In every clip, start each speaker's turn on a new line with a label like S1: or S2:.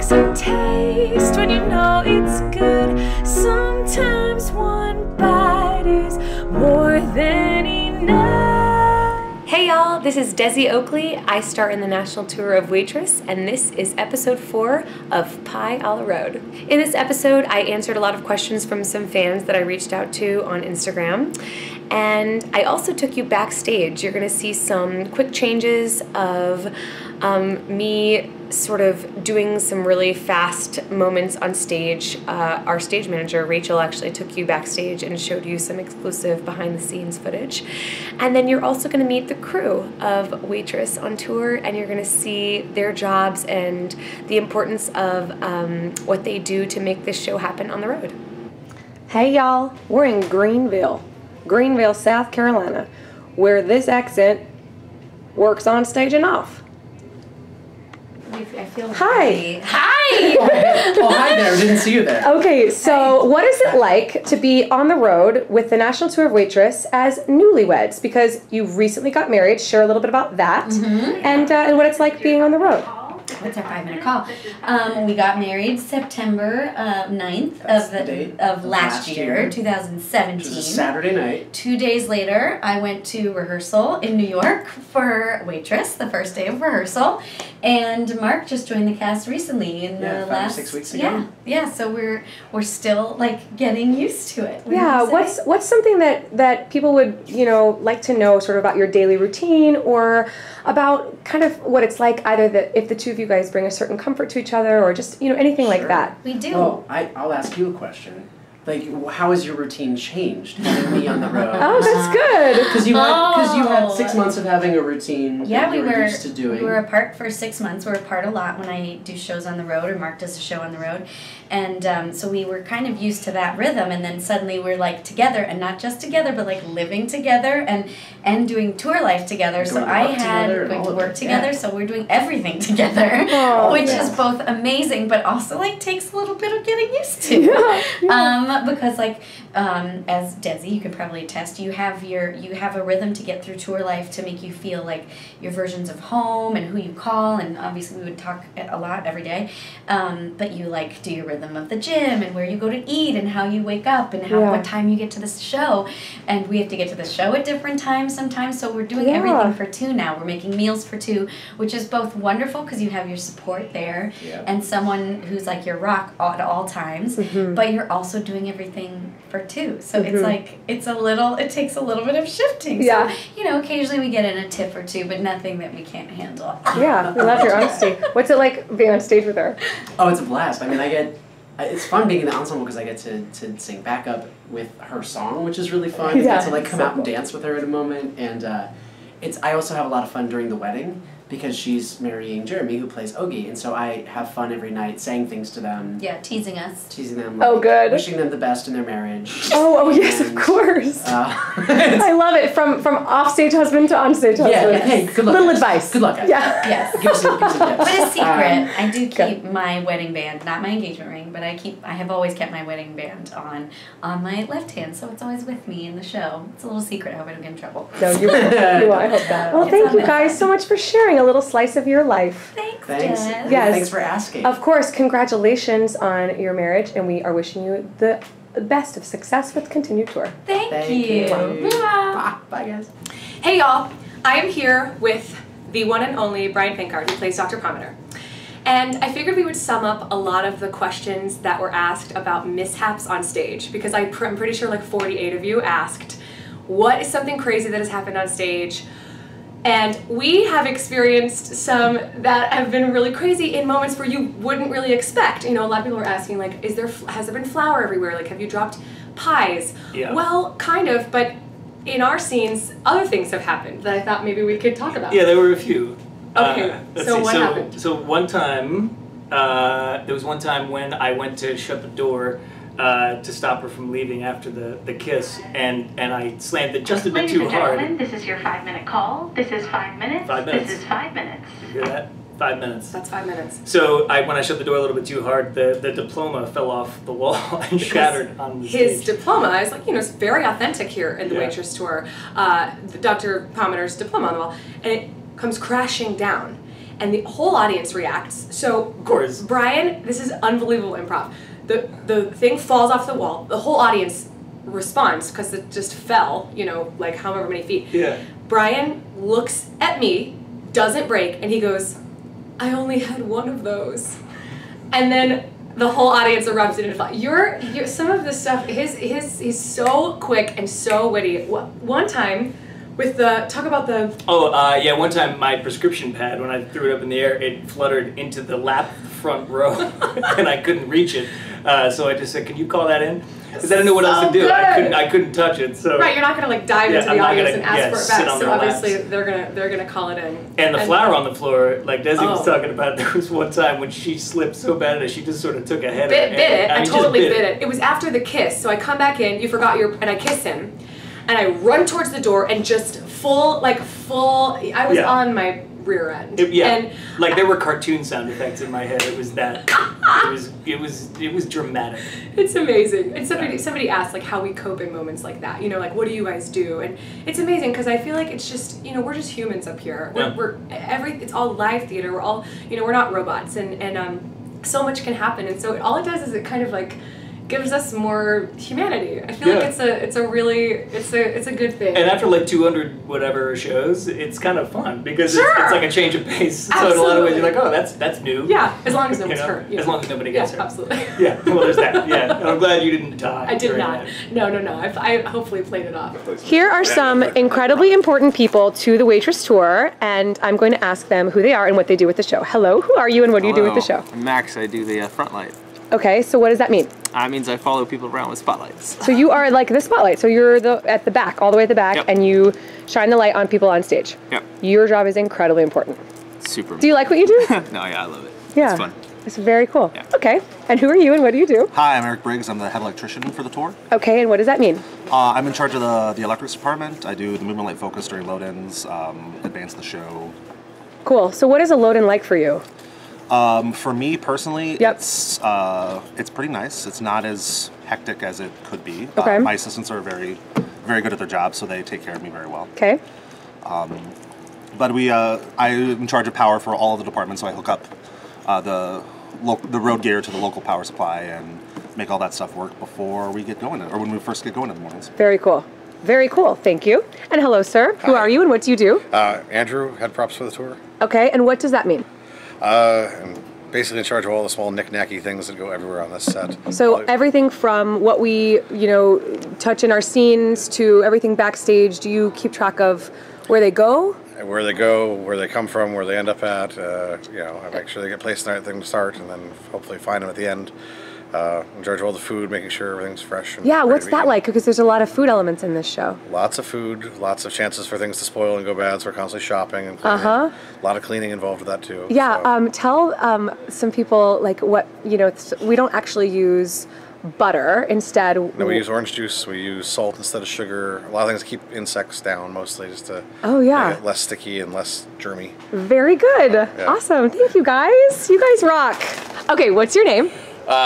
S1: makes a taste when you know it's good. Sometimes one bite is more than enough. Hey y'all, this is Desi Oakley. I star in the national tour of Waitress, and this is episode 4 of Pie a la Road. In this episode, I answered a lot of questions from some fans that I reached out to on Instagram. And I also took you backstage. You're going to see some quick changes of me sort of doing some really fast moments on stage. Our stage manager, Rachel, actually took you backstage and showed you some exclusive behind-the-scenes footage. And then you're also going to meet the crew of Waitress on tour, and you're going to see their jobs and the importance of what they do to make this show happen on the road.
S2: Hey y'all, we're in Greenville, South Carolina, where this accent works on stage and off.
S3: I feel
S2: Hi.
S3: Hi!
S4: Oh, hi there. Didn't see you there.
S2: Okay, so what is it like to be on the road with the national tour of Waitress as newlyweds? Because you recently got married. Share a little bit about that and what it's like being on the road.
S3: What's our 5-minute call? We got married September 9th of last year, 2017.
S4: Which was a Saturday night.
S3: 2 days later, I went to rehearsal in New York for Waitress, the first day of rehearsal. And Mark just joined the cast recently in the last
S4: 5 or 6 weeks ago.
S3: Yeah. So we're still like getting used to it.
S2: Yeah. What's something that people would like to know sort of about your daily routine, or about kind of what it's like, either if the two of you guys bring a certain comfort to each other, or just anything like that.
S3: We do.
S4: Well, I'll ask you a question. Like, how has your routine changed having me on the road?
S2: Oh, that's good.
S4: Because you had 6 months of having a routine.
S3: Yeah,
S4: that you were used to doing.
S3: We were apart for 6 months. We're apart a lot when I do shows on the road, or Mark does a show on the road, and so we were kind of used to that rhythm. And then suddenly we're like together, and not just together, but like living together and doing tour life together. So I had going to work together. So we're doing everything together, which is both amazing, but also like takes a little bit of getting used to. Because like as Desi, you can probably attest, you have a rhythm to get through tour life to make you feel like your versions of home and who you call, and obviously we would talk a lot every day, but you like do your rhythm of the gym and where you go to eat and how you wake up and what time you get to the show, and we have to get to the show at different times sometimes, so we're doing everything for two now. We're making meals for two, which is both wonderful because you have your support there and someone who's like your rock at all times, but you're also doing everything for two, so it's like it takes a little bit of shifting. So occasionally we get in a tip or two, but nothing that we can't handle.
S2: Yeah, we love your honesty. What's it like being on stage with her?
S4: Oh, it's a blast. I mean, it's fun being in the ensemble because I get to sing backup with her song, which is really fun. I get to like come out and dance with her at a moment, and I also have a lot of fun during the wedding, because she's marrying Jeremy, who plays Ogie, and so I have fun every night saying things to them. Yeah,
S3: teasing us.
S4: Teasing them. Like,
S2: good.
S4: Wishing them the best in their marriage.
S2: Oh yes, of course. I love it. From offstage husband to onstage husband.
S4: Yeah, hey, good luck.
S2: Little
S4: guys.
S2: advice.
S4: Good luck, guys.
S3: Yeah. Yes.
S4: Give us some tips.
S3: But a secret, I do keep my wedding band, not my engagement ring, but I have always kept my wedding band on my left hand, so it's always with me in the show. It's a little secret. I hope I don't get in trouble.
S2: No, you will. I hope that. Well, thank you guys so much for sharing a little slice of your life.
S3: Thanks.
S4: Yes. Thanks for asking.
S2: Of course, congratulations on your marriage, and we are wishing you the best of success with continued tour.
S3: Thank you.
S4: Bye, guys.
S1: Hey y'all, I am here with the one and only Brian Pinkard, who plays Dr. Pomander. And I figured we would sum up a lot of the questions that were asked about mishaps on stage, because I'm pretty sure like 48 of you asked, what is something crazy that has happened on stage? And we have experienced some that have been really crazy in moments where you wouldn't really expect. A lot of people are asking, like, has there been flour everywhere? Like, have you dropped pies?
S5: Yeah.
S1: Well, kind of, but in our scenes, other things have happened that I thought maybe we could talk about.
S5: Yeah, there were a few.
S1: Okay, so what happened?
S5: So one time, there was one time when I went to shut the door to stop her from leaving after the kiss, and I slammed it just a bit too hard.
S6: Ladies and gentlemen, this is your 5-minute call. This is 5 minutes.
S5: 5 minutes.
S6: This is 5 minutes.
S5: You hear that? 5 minutes.
S1: That's 5 minutes.
S5: So when I shut the door a little bit too hard, the diploma fell off the wall and shattered on the
S1: his
S5: stage.
S1: diploma is like, it's very authentic here in the Waitress tour. Dr. Pomander's diploma on the wall, and it comes crashing down.
S2: and the whole audience reacts. So,
S5: Of course.
S2: Brian, this is unbelievable improv. The thing falls off the wall. The whole audience responds because it just fell, you know, like however many feet.
S5: Yeah.
S2: Brian looks at me, doesn't break, and he goes, "I only had one of those." And then the whole audience erupted into fun. You're some of the stuff. He's so quick and so witty. One time, with the talk about the.
S5: Yeah. One time, my prescription pad, when I threw it up in the air, it fluttered into the lap front row, and I couldn't reach it. So I just said, "Can you call that in?" Because I didn't know what else to do.
S2: Good.
S5: I couldn't touch it. So
S2: Right, you're not gonna like dive into the audience and ask for it
S5: sit
S2: back.
S5: on
S2: So
S5: their
S2: obviously
S5: laps.
S2: they're gonna call it in.
S5: And the flour on the floor, like Desi was
S2: Oh.
S5: talking about, there was one time when she slipped so bad that she just sort of took a head.
S2: Bit it. I
S5: mean,
S2: totally
S5: just
S2: bit it. It was after the kiss. So I come back in. You forgot and I kiss him, and I run towards the door and just full. I was
S5: Yeah.
S2: on my rear end.
S5: And like there were cartoon sound effects in my head. It was that. It was dramatic.
S2: It's amazing. And somebody asked like how we cope in moments like that. You know, like what do you guys do? And it's amazing because I feel like it's just, you know, we're just humans up here. It's all live theater. We're all, you know, we're not robots, and so much can happen. And so all it does is it kind of like gives us more humanity. I feel like it's a good thing.
S5: And after like 200 whatever shows, it's kind of fun because
S2: Sure.
S5: it's like a change of pace.
S2: Absolutely.
S5: So in a lot of ways, you're like, oh, that's new.
S2: Yeah, as long as no
S5: You
S2: one's
S5: know?
S2: hurt. You
S5: As
S2: know.
S5: long as nobody gets hurt.
S2: Absolutely.
S5: Yeah, well, there's that. Yeah, and I'm glad you didn't die.
S2: I did
S5: during
S2: not.
S5: that.
S2: No. I hopefully played it off.
S7: Here are some incredibly important people to the Waitress tour, and I'm going to ask them who they are and what they do with the show. Hello, who are you and what do you do with the show?
S8: I'm Max, I do the front light.
S7: Okay, so what does that mean?
S8: That means I follow people around with spotlights.
S7: So you are like the spotlight. So you're at the back, all the way at the back,
S8: Yep.
S7: and you shine the light on people on stage.
S8: Yep.
S7: Your job is incredibly important.
S8: Super.
S7: Do you like what you do?
S8: No, yeah, I love it.
S7: Yeah.
S8: It's fun.
S7: It's very cool.
S8: Yeah.
S7: Okay, and who are you and what do you do?
S9: Hi, I'm Eric Briggs. I'm the head electrician for the tour.
S7: Okay, and what does that mean?
S9: I'm in charge of the electrics department. I do the movement light focus during load-ins, advance the show.
S7: Cool. So what is a load-in like for you?
S9: For me personally,
S7: Yep.
S9: it's pretty nice. It's not as hectic as it could be.
S7: Okay.
S9: My assistants are very, very good at their job, so they take care of me very well.
S7: Okay.
S9: But I'm in charge of power for all of the departments, so I hook up the road gear to the local power supply and make all that stuff work before we get going, or when we first get going in the mornings.
S7: Very cool. Very cool. Thank you. And hello, sir. Who are you and what do you do?
S10: Andrew, head props for the tour.
S7: Okay, and what does that mean?
S10: I'm basically in charge of all the small knick-knacky things that go everywhere on this set.
S7: So everything from what we, touch in our scenes to everything backstage, do you keep track of where they go?
S10: Where they go, where they come from, where they end up at, I make sure they get placed in the right thing to start, and then hopefully find them at the end. In charge of all the food, making sure everything's fresh. And
S7: Yeah,
S10: ready
S7: what's
S10: to be
S7: that
S10: eaten.
S7: like? Because there's a lot of food elements in this show.
S10: Lots of food, lots of chances for things to spoil and go bad, so we're constantly shopping and cleaning. A lot of cleaning involved with that too.
S7: Yeah,
S10: so.
S7: tell some people like what, we don't actually use butter. Instead,
S10: No, we use orange juice. We use salt instead of sugar. A lot of things to keep insects down, mostly just to make it less sticky and less germy.
S7: Very good. Awesome. Thank you guys. You guys rock. Okay, what's your name?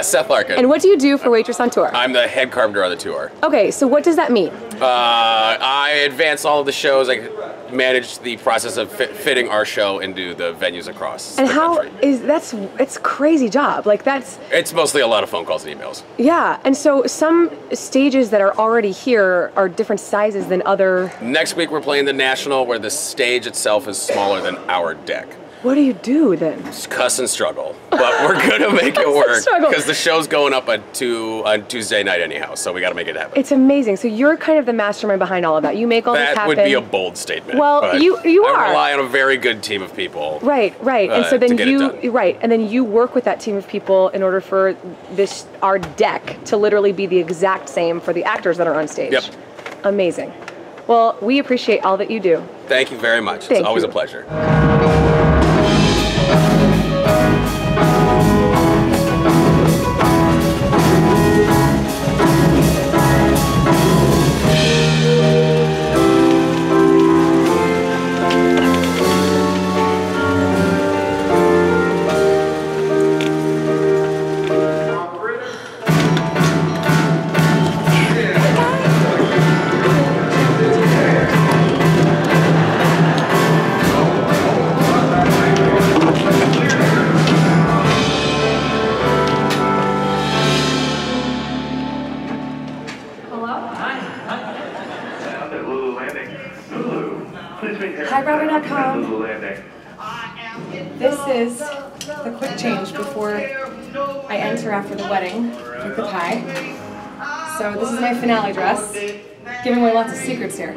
S11: Seth Larkin.
S7: And what do you do for Waitress on Tour?
S11: I'm the head carpenter on the tour.
S7: Okay, so what does that mean?
S11: I advance all of the shows. I manage the process of fitting our show into the venues across
S7: And
S11: the
S7: how
S11: country.
S7: it's a crazy job. Like that's
S11: It's mostly a lot of phone calls and emails.
S7: yeah. And so some stages that are already here are different sizes than other.
S11: Next week we're playing the National, where the stage itself is smaller than our deck.
S7: What do you do then?
S11: Just cuss and struggle, but we're gonna make it work
S7: struggle.
S11: because the show's going up on Tuesday night anyhow, so we got to make it happen.
S7: It's amazing. So you're kind of the mastermind behind all of that. You make all this
S11: That
S7: happen.
S11: would be a bold statement.
S7: Well,
S11: but
S7: you are.
S11: I rely on a very good team of people.
S7: Right. And so then
S11: to get it done.
S7: and then you work with that team of people in order for our deck to literally be the exact same for the actors that are on stage.
S11: Yep.
S7: Amazing. Well, we appreciate all that you do.
S11: Thank you very much.
S7: Thank
S11: It's always
S7: you.
S11: a pleasure.
S2: This is the quick change before I enter after the wedding with the pie. So this is my finale dress. Giving away lots of secrets here.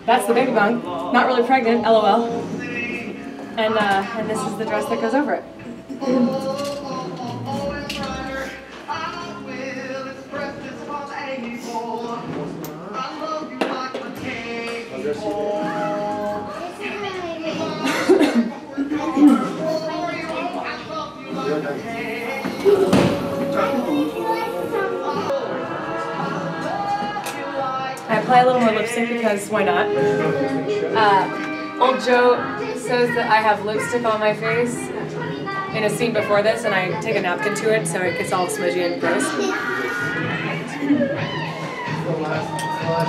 S2: That's the baby bunk. Not really pregnant, LOL. And this is the dress that goes over it. I apply a little more lipstick because why not? Old Joe says that I have lipstick on my face in a scene before this, and I take a napkin to it so it gets all smudgy and gross.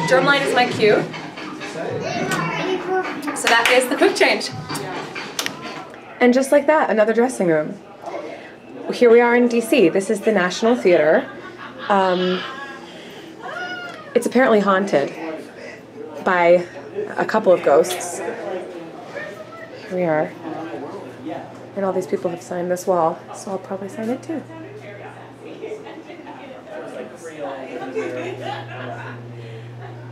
S2: Germline is my cue. So that is the quick change. And just like that, another dressing room. Here we are in DC. This is the National Theater. It's apparently haunted by a couple of ghosts. Here we are. And all these people have signed this wall, so I'll probably sign it too.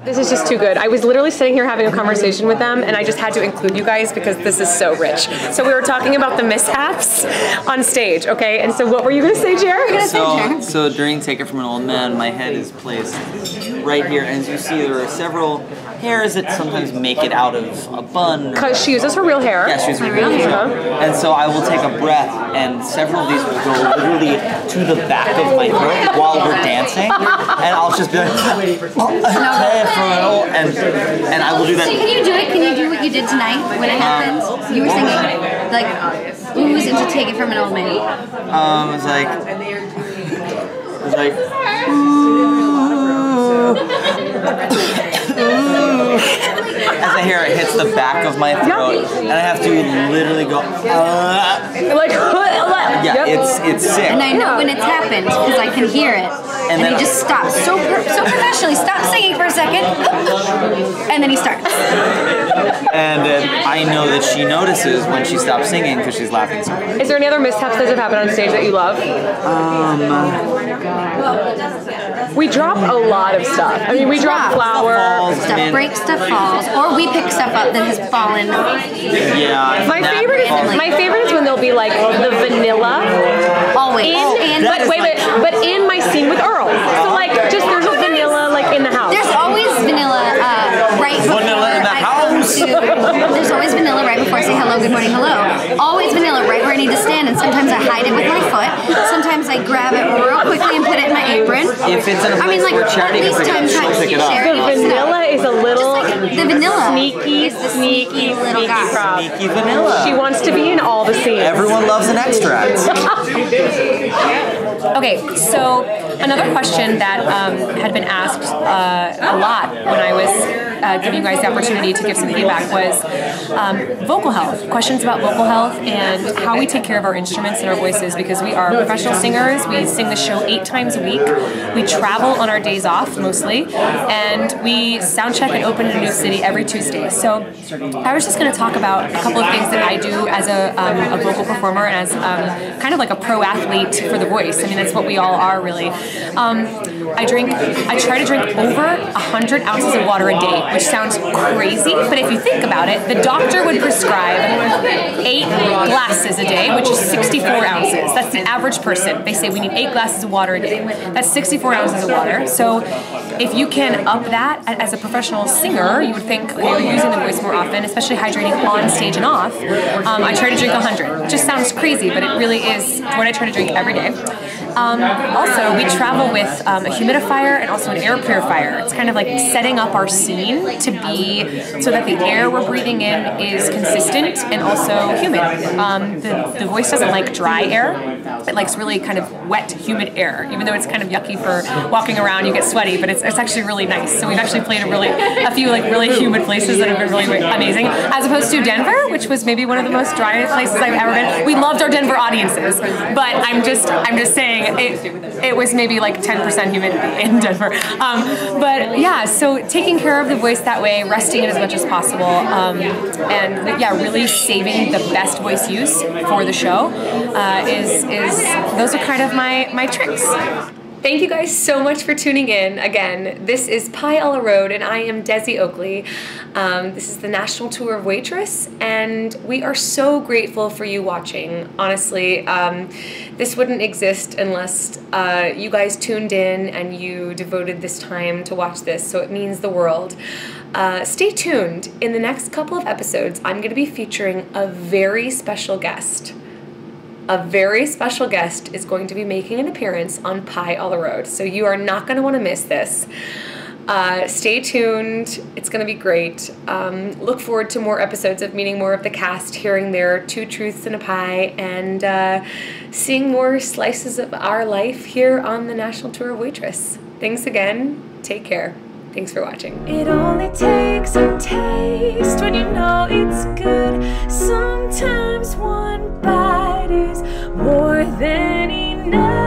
S2: This is just too good. I was literally sitting here having a conversation with them, and I just had to include you guys because this is so rich. So we were talking about the mishaps on stage, okay? And so what were you going to say, Jer?
S12: So during Take It From an Old Man, my head is placed right here, and as you see, there are several hairs that sometimes make it out of a bun.
S2: Because she uses her real hair.
S12: Yeah, she uses her real hair. And so I will take a breath, and several of these will go literally to the back of my throat while we're dancing, and I'll just be like, and I will do that.
S3: So can you do it? Can you do what you did tonight when it happened? You were singing, like, ooze into Take It From an Old Man.
S12: It was like, as I hear it hits the back of my throat, and I have to literally go, yeah, it's sick.
S3: And I know when it's happened because I can hear it. And he just stops so professionally, stops singing for a second, and then he starts.
S12: And I know that she notices when she stops singing because she's laughing so hard.
S2: Is there any other mishaps that have happened on stage that you love? We drop a lot of stuff. I mean, we drop flour.
S3: Stuff breaks, stuff falls, or we pick stuff up that has fallen.
S12: Yeah.
S2: My favorite is when there'll be like the vanilla.
S3: Always.
S2: But in my scene with Earl. So like, just there's a vanilla like in the house.
S3: There's always vanilla right before there's always vanilla right before I say hello, good morning, hello. Always vanilla right where I need to stand, and sometimes I hide it with my foot. Sometimes I grab it real quickly and put it in my apron.
S12: If it's in a place where Charity can pick it up.
S2: The vanilla is a little
S3: the vanilla
S2: sneaky
S3: little guy.
S12: Sneaky vanilla.
S2: She wants to be in all the scenes.
S12: Everyone loves an extract.
S1: Okay, so another question that had been asked a lot when I was giving you guys the opportunity to give some feedback was vocal health. Questions about vocal health and how we take care of our instruments and our voices, because we are professional singers. We sing the show 8 times a week. We travel on our days off mostly, and we sound check and open in a new city every Tuesday. So I was just going to talk about a couple of things that I do as a vocal performer and as kind of like a pro athlete for the voice. I mean, that's what we all are, really. I try to drink over 100 ounces of water a day, which sounds crazy, but if you think about it, the doctor would prescribe 8 glasses a day, which is 64 ounces. That's the average person. They say we need 8 glasses of water a day. That's 64 ounces of water. So if you can up that as a professional singer, you would think, okay, you're using the voice more often, especially hydrating on stage and off. I try to drink 100. It just sounds crazy, but it really is what I try to drink every day. Also, we travel with a humidifier and also an air purifier. It's kind of like setting up our scene to be so that the air we're breathing in is consistent and also humid. The voice doesn't like dry air. It likes really kind of wet, humid air. Even though it's kind of yucky for walking around, you get sweaty, but it's it's actually really nice. So we've actually played a few like really humid places that have been really amazing, as opposed to Denver, which was maybe one of the most dry places I've ever been. We loved our Denver audiences, but I'm just saying it was maybe like 10% humidity in Denver. But yeah, so taking care of the voice that way, resting it as much as possible, and yeah, really saving the best voice use for the show is those are kind of my tricks.
S2: Thank you guys so much for tuning in. Again, this is Pie a la Road, and I am Desi Oakley. This is the national tour of Waitress, and we are so grateful for you watching. Honestly, this wouldn't exist unless you guys tuned in and you devoted this time to watch this, so it means the world. Stay tuned. In the next couple of episodes, I'm going to be featuring a very special guest. A very special guest is going to be making an appearance on Pie a la Road, so you are not going to want to miss this. Stay tuned. It's going to be great. Look forward to more episodes of meeting more of the cast, hearing their two truths and a pie, and seeing more slices of our life here on the national tour of Waitress. Thanks again. Take care. Thanks for watching. It only takes a taste when you know it's good. Sometimes one bite is more than enough.